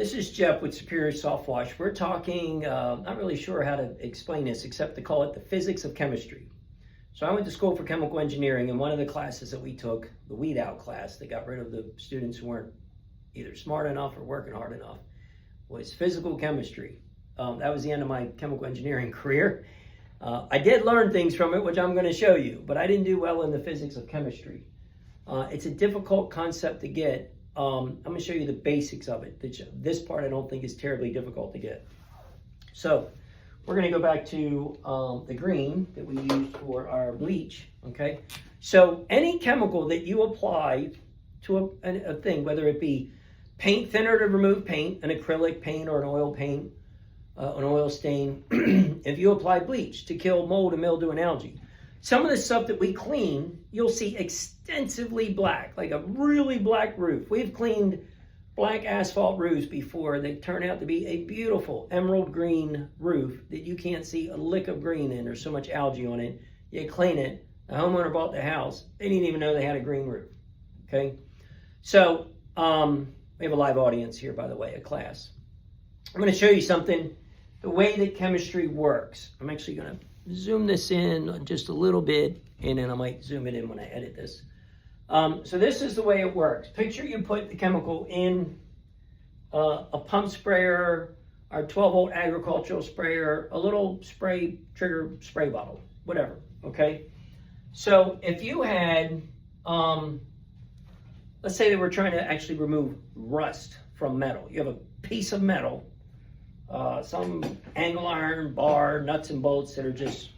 This is Jeff with Superior SoftWash. We're talking, not really sure how to explain this except to call it the physics of chemistry. So I went to school for chemical engineering, and one of the classes that we took, the weed out class that got rid of the students who weren't either smart enough or working hard enough, was physical chemistry. That was the end of my chemical engineering career. I did learn things from it, which I'm going to show you, but I didn't do well in the physics of chemistry. It's a difficult concept to get. I'm going to show you the basics of it. This part I don't think is terribly difficult to get. So we're going to go back to the green that we used for our bleach. Okay. So any chemical that you apply to a thing, whether it be paint thinner to remove paint, an acrylic paint or an oil paint, an oil stain, if you apply bleach to kill mold and mildew and algae, some of the stuff that we clean, you'll see extensively black, like a really black roof. We've cleaned black asphalt roofs before. They turn out to be a beautiful emerald green roof that you can't see a lick of green in. There's so much algae on it. You clean it. The homeowner bought the house. They didn't even know they had a green roof. Okay? So, we have a live audience here, by the way, a class. I'm going to show you something, the way that chemistry works. I'm actually going to zoom this in just a little bit, and then I might zoom it in when I edit this. So this is the way it works. Picture you put the chemical in a pump sprayer, our 12-volt agricultural sprayer, a little spray trigger spray bottle, whatever, okay? So if you had, let's say that we're trying to actually remove rust from metal. You have a piece of metal, some angle iron, bar, nuts and bolts that are just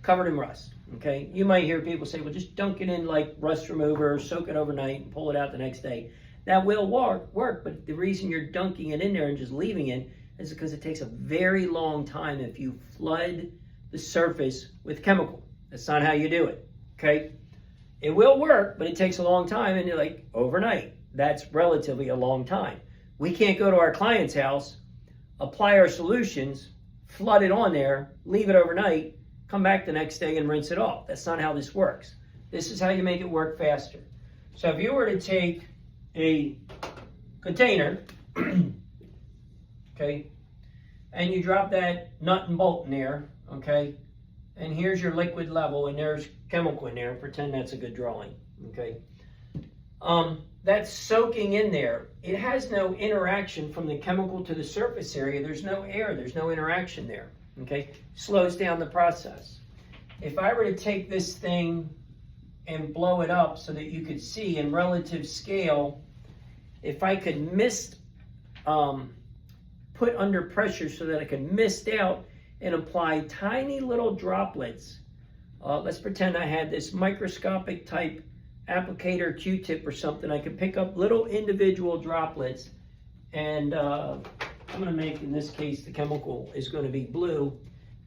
covered in rust, okay? You might hear people say, well, just dunk it in like rust remover, soak it overnight, and pull it out the next day. That will work, but the reason you're dunking it in there and just leaving it is because it takes a very long time if you flood the surface with chemical. That's not how you do it, okay? It will work, but it takes a long time, and you're like, overnight. That's relatively a long time. We can't go to our client's house, apply our solutions, flood it on there, leave it overnight, come back the next day and rinse it off. That's not how this works. This is how you make it work faster. So if you were to take a container, okay, and you drop that nut and bolt in there, okay, and here's your liquid level, and there's chemical in there. Pretend that's a good drawing, okay? That's soaking in there. It has no interaction from the chemical to the surface area. There's no air. There's no interaction there, okay? Slows down the process. If I were to take this thing and blow it up so that you could see in relative scale, if I could put under pressure so that I could mist out and apply tiny little droplets. Let's pretend I had this microscopic type applicator Q-tip or something. I could pick up little individual droplets, and I'm going to make, in this case, the chemical is going to be blue,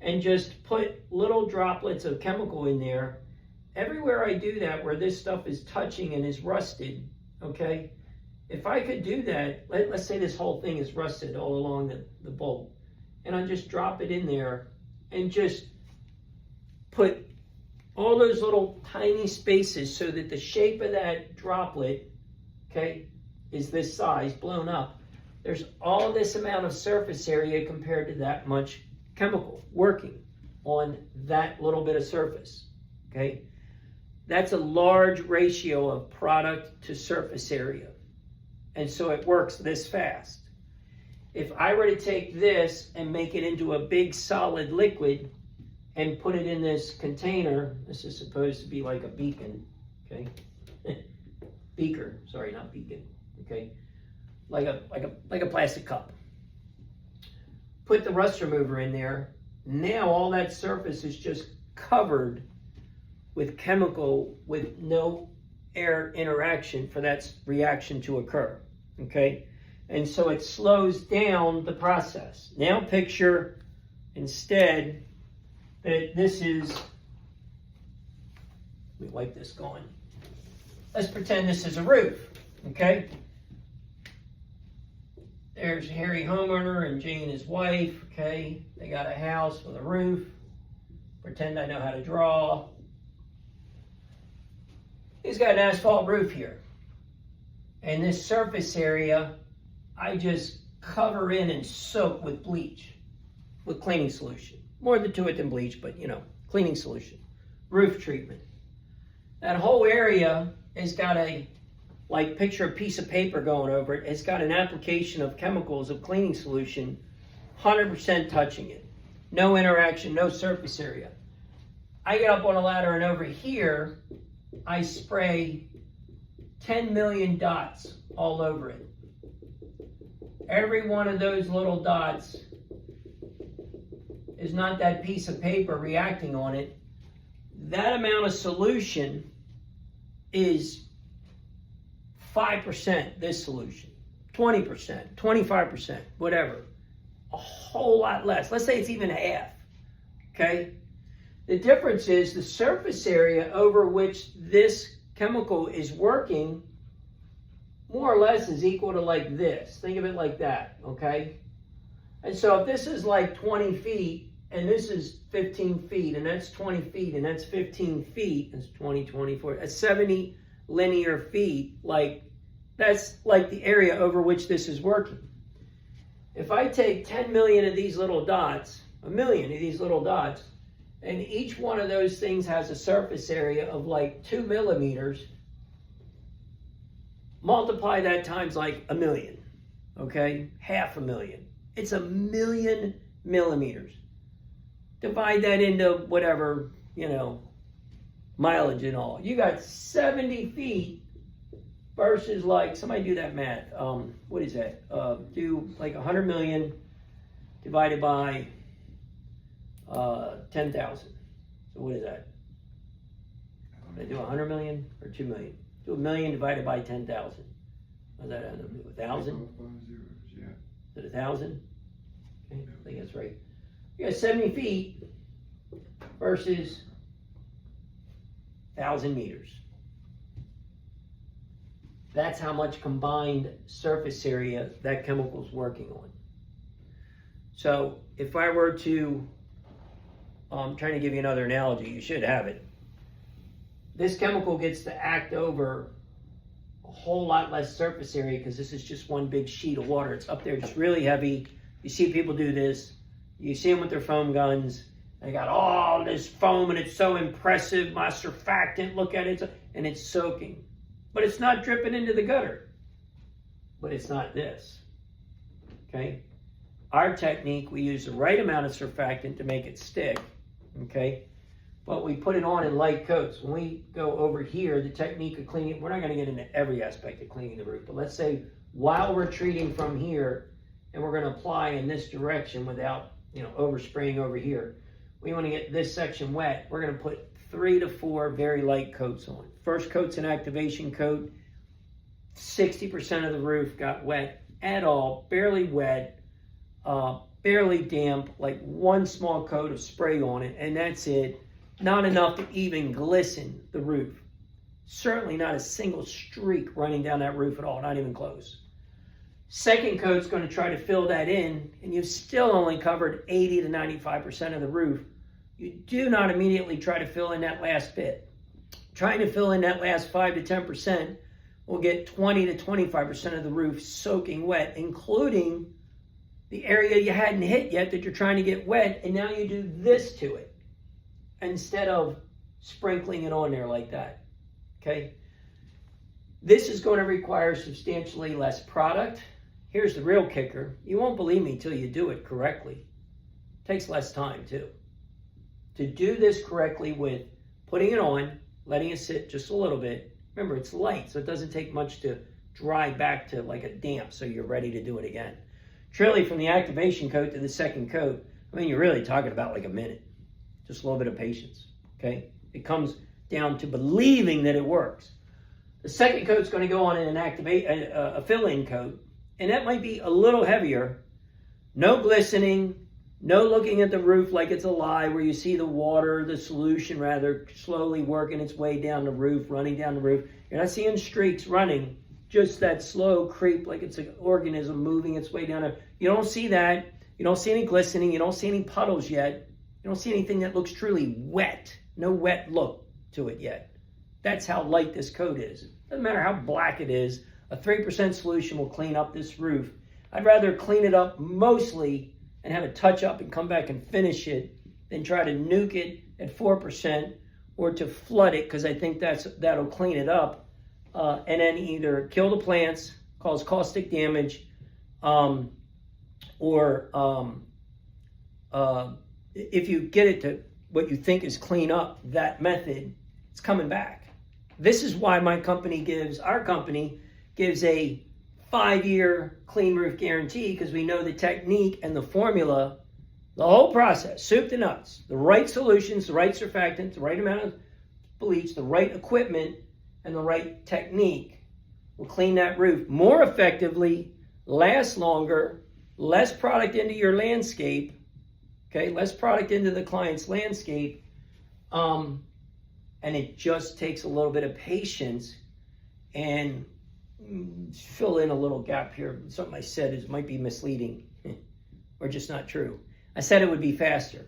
and just put little droplets of chemical in there. Everywhere I do that where this stuff is touching and is rusted, okay, if I could do that, let's say this whole thing is rusted all along the bolt, and I just drop it in there and just put all those little tiny spaces so that the shape of that droplet, okay, is this size blown up. There's all this amount of surface area compared to that much chemical working on that little bit of surface, okay? That's a large ratio of product to surface area. And so it works this fast. If I were to take this and make it into a big solid liquid and put it in this container, this is supposed to be like a beacon, okay? Beaker, sorry, not beacon, okay? Like a plastic cup. Put the rust remover in there. Now all that surface is just covered with chemical with no air interaction for that reaction to occur, okay? And so it slows down the process. Now picture instead that this is, let me wipe this going. Let's pretend this is a roof, okay? There's Harry homeowner and Jane his wife, okay? They got a house with a roof. Pretend I know how to draw. He's got an asphalt roof here. And this surface area, I just cover in and soak with bleach, with cleaning solution. More to it than bleach, but cleaning solution. Roof treatment. That whole area has got picture a piece of paper going over it. It's got an application of chemicals of cleaning solution, 100% touching it. No interaction, no surface area. I get up on a ladder and over here, I spray 10 million dots all over it. Every one of those little dots is not that piece of paper reacting on it. That amount of solution is 5% this solution, 20%, 25%, whatever. A whole lot less. Let's say it's even half, okay? The difference is the surface area over which this chemical is working more or less is equal to like this. Think of it like that, okay? And so if this is like 20 feet, and this is 15 feet, and that's 20 feet, and that's 15 feet, that's 20, 24, that's 70 linear feet, that's like the area over which this is working. If I take 10 million of these little dots, a million of these little dots, and each one of those things has a surface area of like 2 millimeters, multiply that times like a million, okay? 500,000. It's 1,000,000 millimeters. Divide that into whatever, mileage and all. You got 70 feet versus somebody do that math. What is that? Do 100 million divided by 10,000. So what is that? Did I do 100 million or 2 million? Do 1,000,000 divided by 10,000. What does that end up to? 1,000? Yeah. Is it 1,000? Okay, I think that's right. You got 70 feet versus 1,000 meters. That's how much combined surface area that chemical is working on. So if I were to, I'm trying to give you another analogy, you should have it. This chemical gets to act over a whole lot less surface area because this is just one big sheet of water. It's up there just really heavy. You see people do this. You see them with their foam guns. They got all this foam and it's so impressive. My surfactant, look at it. And it's soaking. But it's not dripping into the gutter. But it's not this. Okay? Our technique, we use the right amount of surfactant to make it stick. Okay? But we put it on in light coats. When we go over here, the technique of cleaning, we're not going to get into every aspect of cleaning the roof. But let's say while we're treating from here, and we're going to apply in this direction without, overspraying over here. We want to get this section wet. We're going to put 3 to 4 very light coats on. First coat's an activation coat. 60% of the roof got wet at all, barely wet, barely damp, like one small coat of spray on it, and that's it. Not enough to even glisten the roof. Certainly not a single streak running down that roof at all, not even close. Second coat's going to try to fill that in, and you've still only covered 80 to 95% of the roof. You do not immediately try to fill in that last bit. Trying to fill in that last 5 to 10% will get 20 to 25% of the roof soaking wet, including the area you hadn't hit yet that you're trying to get wet, and now you do this to it instead of sprinkling it on there like that, okay? This is going to require substantially less product. Here's the real kicker. You won't believe me till you do it correctly. It takes less time too. To do this correctly with putting it on, letting it sit just a little bit. Remember, it's light, so it doesn't take much to dry back to like a damp so you're ready to do it again. Truly, from the activation coat to the second coat, you're really talking about like a minute. Just a little bit of patience, okay? It comes down to believing that it works. The second coat's going to go on in a fill-in coat, and that might be a little heavier. No glistening, no looking at the roof like it's alive, where you see the water, the solution rather, slowly working its way down the roof, running down the roof. You're not seeing streaks running, just that slow creep like it's an organism moving its way down. You don't see that. You don't see any glistening. You don't see any puddles yet. You don't see anything that looks truly wet. No wet look to it yet. That's how light this coat is. Doesn't matter how black it is, a 3% solution will clean up this roof I'd rather clean it up mostly and have a touch up and come back and finish it than try to nuke it at 4% or to flood it, because I think that'll clean it up, and then either kill the plants, cause caustic damage, or if you get it to what you think is clean up, that method, it's coming back. This is why our company gives a 5-year clean roof guarantee, because we know the technique and the formula, the whole process, soup to nuts, the right solutions, the right surfactants, the right amount of bleach, the right equipment, and the right technique will clean that roof more effectively, last longer, less product into your landscape, okay, less product into the client's landscape, and it just takes a little bit of patience. And fill in a little gap here. Something I said might be misleading or just not true. I said it would be faster.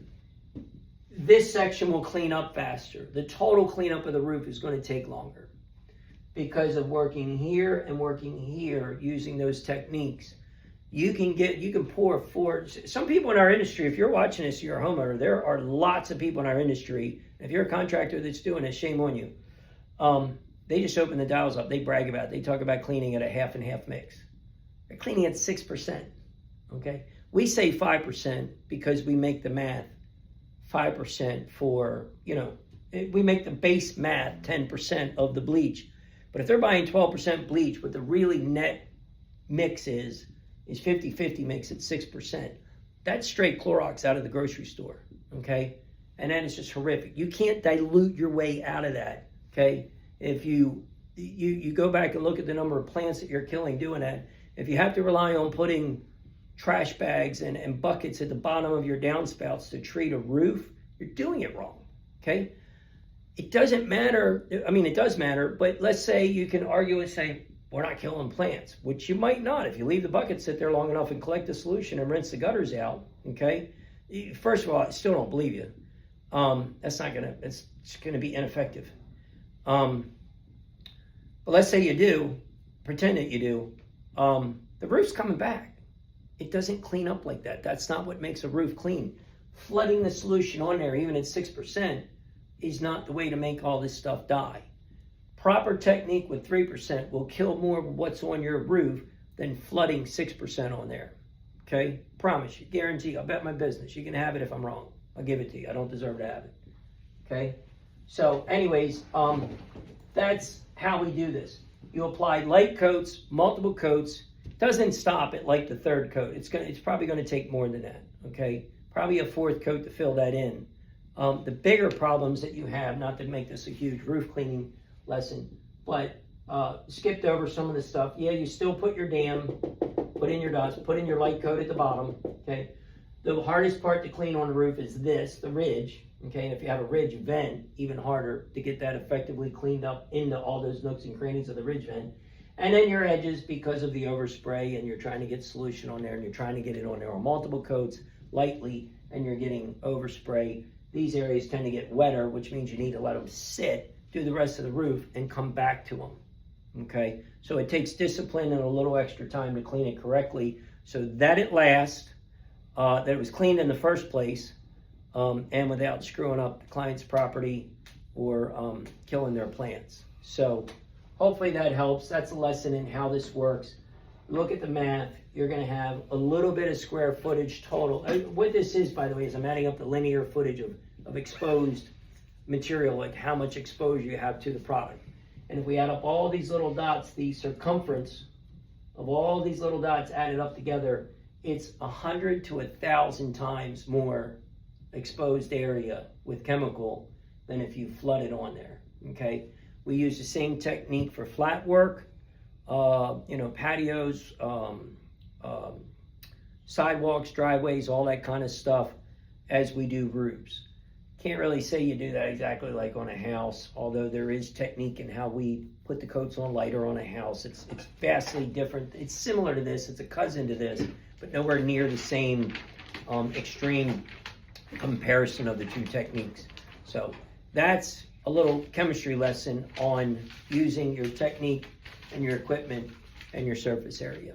This section will clean up faster. The total cleanup of the roof is going to take longer because of working here and working here using those techniques. You can pour 4. Some people in our industry, if you're watching this, you're a homeowner, there are lots of people in our industry. If you're a contractor that's doing it, shame on you. They just open the dials up. They brag about it. They talk about cleaning at a half and half mix. They're cleaning at 6%. Okay? We say 5% because we make the math 5% for, we make the base math 10% of the bleach. But if they're buying 12% bleach, what the really net mix is 50-50 mix at 6%. That's straight Clorox out of the grocery store. Okay? And then it's just horrific. You can't dilute your way out of that. Okay? If you go back and look at the number of plants that you're killing doing that, if you have to rely on putting trash bags and buckets at the bottom of your downspouts to treat a roof, you're doing it wrong, okay? It doesn't matter. I mean, it does matter, but let's say you can argue and say, we're not killing plants, which you might not if you leave the bucket sit there long enough and collect the solution and rinse the gutters out, okay? First of all, I still don't believe you. It's gonna be ineffective. But let's say you do, pretend that you do, the roof's coming back. It doesn't clean up like that. That's not what makes a roof clean. Flooding the solution on there, even at 6%, is not the way to make all this stuff die. Proper technique with 3% will kill more of what's on your roof than flooding 6% on there. Okay? Promise you, guarantee, I'll bet my business. You can have it if I'm wrong. I'll give it to you. I don't deserve to have it. Okay? So anyways, that's how we do this. You apply light coats, multiple coats. Doesn't stop at like the 3rd coat. It's probably going to take more than that. Okay, probably a 4th coat to fill that in. The bigger problems that you have, not to make this a huge roof cleaning lesson, but skipped over some of the stuff. Yeah, you still put your dam, put in your dust, put in your light coat at the bottom. Okay, the hardest part to clean on the roof is the ridge. Okay, and if you have a ridge vent, even harder to get that effectively cleaned up into all those nooks and crannies of the ridge vent. And then your edges, because of the overspray, and you're trying to get solution on there, and you're trying to get it on there on multiple coats lightly, and you're getting overspray. These areas tend to get wetter, which means you need to let them sit, do the rest of the roof, and come back to them. Okay, so it takes discipline and a little extra time to clean it correctly so that it lasts, that it was cleaned in the first place, and without screwing up the client's property or killing their plants. So hopefully that helps. That's a lesson in how this works. Look at the math. You're going to have a little bit of square footage total. What this is, by the way, is I'm adding up the linear footage of exposed material, like how much exposure you have to the product. And if we add up all these little dots, the circumference of all these little dots added up together, it's 100 to 1,000 times more exposed area with chemical than if you flood it on there. Okay, we use the same technique for flat work, patios, sidewalks, driveways, all that kind of stuff as we do roofs. Can't really say you do that exactly like on a house, although there is technique in how we put the coats on lighter on a house. It's vastly different. It's similar to this. It's a cousin to this, but nowhere near the same extreme comparison of the two techniques. So that's a little chemistry lesson on using your technique and your equipment and your surface area.